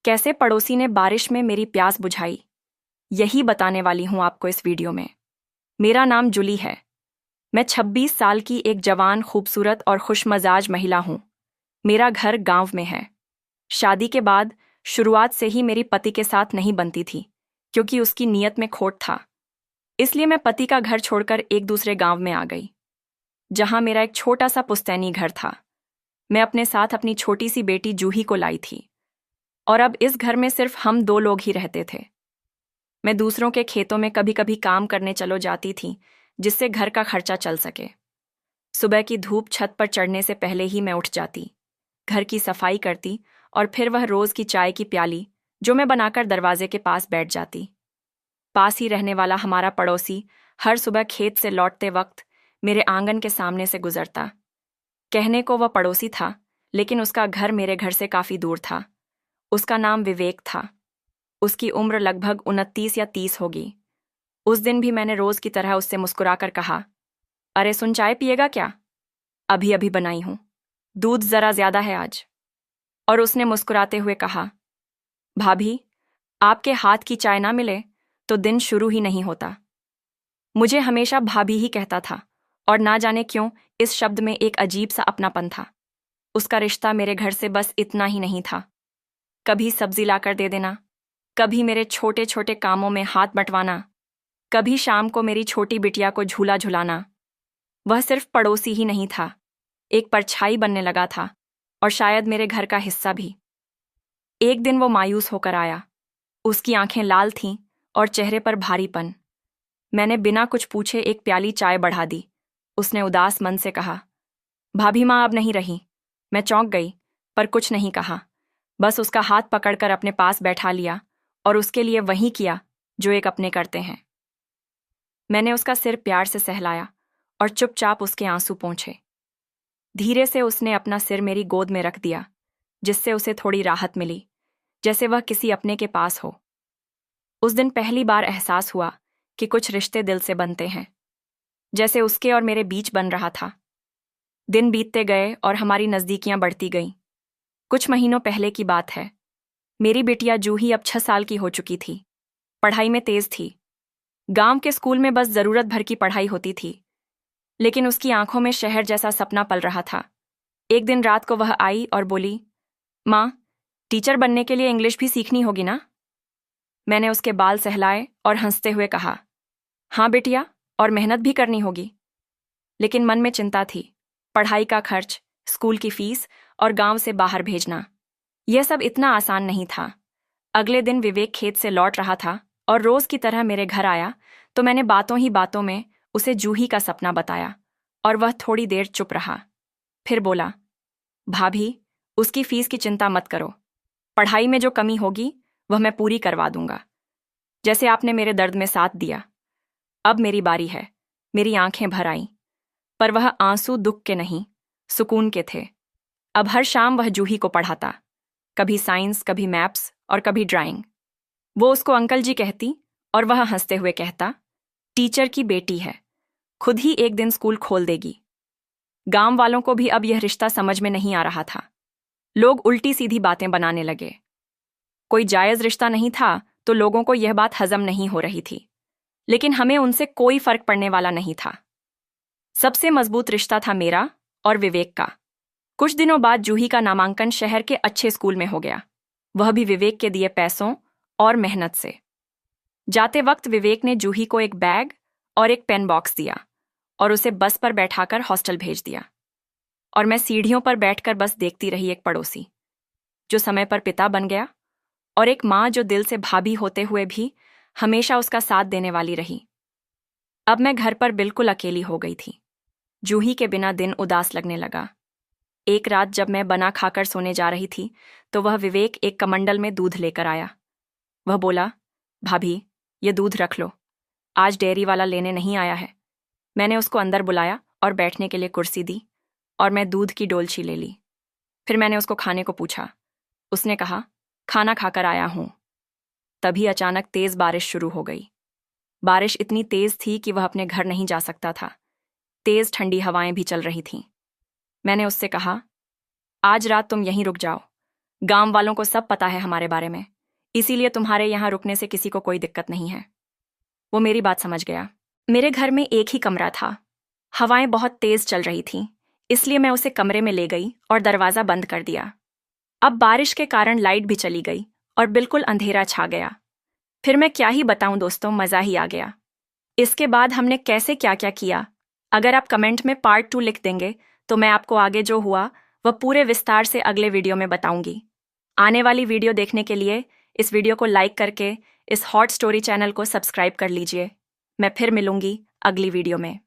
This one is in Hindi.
कैसे पड़ोसी ने बारिश में मेरी प्यास बुझाई, यही बताने वाली हूं आपको इस वीडियो में। मेरा नाम जूली है। मैं 26 साल की एक जवान, खूबसूरत और खुशमजाज महिला हूं। मेरा घर गांव में है। शादी के बाद शुरुआत से ही मेरी पति के साथ नहीं बनती थी, क्योंकि उसकी नीयत में खोट था। इसलिए मैं पति का घर छोड़कर एक दूसरे गांव में आ गई, जहां मेरा एक छोटा सा पुश्तैनी घर था। मैं अपने साथ अपनी छोटी सी बेटी जूही को लाई थी, और अब इस घर में सिर्फ हम 2 लोग ही रहते थे। मैं दूसरों के खेतों में कभी कभी काम करने चलो जाती थी, जिससे घर का खर्चा चल सके। सुबह की धूप छत पर चढ़ने से पहले ही मैं उठ जाती, घर की सफाई करती, और फिर वह रोज की चाय की प्याली जो मैं बनाकर दरवाजे के पास बैठ जाती। पास ही रहने वाला हमारा पड़ोसी हर सुबह खेत से लौटते वक्त मेरे आंगन के सामने से गुजरता। कहने को वह पड़ोसी था, लेकिन उसका घर मेरे घर से काफी दूर था। उसका नाम विवेक था। उसकी उम्र लगभग 29 या 30 होगी। उस दिन भी मैंने रोज की तरह उससे मुस्कुराकर कहा, अरे सुन, चाय पिएगा क्या? अभी अभी बनाई हूं, दूध जरा ज्यादा है आज। और उसने मुस्कुराते हुए कहा, भाभी, आपके हाथ की चाय ना मिले तो दिन शुरू ही नहीं होता। मुझे हमेशा भाभी ही कहता था, और ना जाने क्यों इस शब्द में एक अजीब सा अपनापन था। उसका रिश्ता मेरे घर से बस इतना ही नहीं था। कभी सब्जी लाकर दे देना, कभी मेरे छोटे छोटे कामों में हाथ बंटवाना, कभी शाम को मेरी छोटी बिटिया को झूला झुलाना। वह सिर्फ पड़ोसी ही नहीं था, एक परछाई बनने लगा था, और शायद मेरे घर का हिस्सा भी। एक दिन वो मायूस होकर आया। उसकी आंखें लाल थीं और चेहरे पर भारीपन। मैंने बिना कुछ पूछे एक प्याली चाय बढ़ा दी। उसने उदास मन से कहा, भाभी माँ अब नहीं रही। मैं चौंक गई, पर कुछ नहीं कहा। बस उसका हाथ पकड़कर अपने पास बैठा लिया, और उसके लिए वही किया जो एक अपने करते हैं। मैंने उसका सिर प्यार से सहलाया और चुपचाप उसके आंसू पोंछे। धीरे से उसने अपना सिर मेरी गोद में रख दिया, जिससे उसे थोड़ी राहत मिली, जैसे वह किसी अपने के पास हो। उस दिन पहली बार एहसास हुआ कि कुछ रिश्ते दिल से बनते हैं, जैसे उसके और मेरे बीच बन रहा था। दिन बीतते गए और हमारी नज़दीकियां बढ़ती गईं। कुछ महीनों पहले की बात है। मेरी बिटिया जूही अब 6 साल की हो चुकी थी। पढ़ाई में तेज थी। गांव के स्कूल में बस जरूरत भर की पढ़ाई होती थी, लेकिन उसकी आंखों में शहर जैसा सपना पल रहा था। एक दिन रात को वह आई और बोली, माँ, टीचर बनने के लिए इंग्लिश भी सीखनी होगी ना? मैंने उसके बाल सहलाए और हंसते हुए कहा, हाँ बेटिया, और मेहनत भी करनी होगी। लेकिन मन में चिंता थी। पढ़ाई का खर्च, स्कूल की फीस और गांव से बाहर भेजना, यह सब इतना आसान नहीं था। अगले दिन विवेक खेत से लौट रहा था और रोज की तरह मेरे घर आया, तो मैंने बातों ही बातों में उसे जूही का सपना बताया, और वह थोड़ी देर चुप रहा। फिर बोला, भाभी, उसकी फीस की चिंता मत करो। पढ़ाई में जो कमी होगी वह मैं पूरी करवा दूंगा, जैसे आपने मेरे दर्द में साथ दिया। अब मेरी बारी है। मेरी आंखें भर आईं, पर वह आंसू दुख के नहीं, सुकून के थे। अब हर शाम वह जूही को पढ़ाता, कभी साइंस, कभी मैथ्स और कभी ड्राइंग। वो उसको अंकल जी कहती, और वह हंसते हुए कहता, टीचर की बेटी है, खुद ही एक दिन स्कूल खोल देगी। गांव वालों को भी अब यह रिश्ता समझ में नहीं आ रहा था। लोग उल्टी सीधी बातें बनाने लगे। कोई जायज रिश्ता नहीं था, तो लोगों को यह बात हजम नहीं हो रही थी, लेकिन हमें उनसे कोई फर्क पड़ने वाला नहीं था। सबसे मजबूत रिश्ता था मेरा और विवेक का। कुछ दिनों बाद जूही का नामांकन शहर के अच्छे स्कूल में हो गया, वह भी विवेक के दिए पैसों और मेहनत से। जाते वक्त विवेक ने जूही को एक बैग और एक पेन बॉक्स दिया, और उसे बस पर बैठाकर हॉस्टल भेज दिया। और मैं सीढ़ियों पर बैठकर बस देखती रही, एक पड़ोसी जो समय पर पिता बन गया, और एक माँ जो दिल से भाभी होते हुए भी हमेशा उसका साथ देने वाली रही। अब मैं घर पर बिल्कुल अकेली हो गई थी। जूही के बिना दिन उदास लगने लगा। एक रात जब मैं बना खाकर सोने जा रही थी, तो वह विवेक एक कमंडल में दूध लेकर आया। वह बोला, भाभी, ये दूध रख लो, आज डेयरी वाला लेने नहीं आया है। मैंने उसको अंदर बुलाया और बैठने के लिए कुर्सी दी, और मैं दूध की डोलची ले ली। फिर मैंने उसको खाने को पूछा। उसने कहा, खाना खाकर आया हूं। तभी अचानक तेज बारिश शुरू हो गई। बारिश इतनी तेज थी कि वह अपने घर नहीं जा सकता था। तेज ठंडी हवाएं भी चल रही थीं। मैंने उससे कहा, आज रात तुम यहीं रुक जाओ, गांव वालों को सब पता है हमारे बारे में, इसीलिए तुम्हारे यहाँ रुकने से किसी को कोई दिक्कत नहीं है। वो मेरी बात समझ गया। मेरे घर में एक ही कमरा था। हवाएं बहुत तेज चल रही थीं, इसलिए मैं उसे कमरे में ले गई और दरवाज़ा बंद कर दिया। अब बारिश के कारण लाइट भी चली गई और बिल्कुल अंधेरा छा गया। फिर मैं क्या ही बताऊं दोस्तों, मज़ा ही आ गया। इसके बाद हमने कैसे क्या क्या किया, अगर आप कमेंट में पार्ट 2 लिख देंगे तो मैं आपको आगे जो हुआ वह पूरे विस्तार से अगले वीडियो में बताऊंगी। आने वाली वीडियो देखने के लिए इस वीडियो को लाइक करके इस हॉट स्टोरी चैनल को सब्सक्राइब कर लीजिए। मैं फिर मिलूंगी अगली वीडियो में।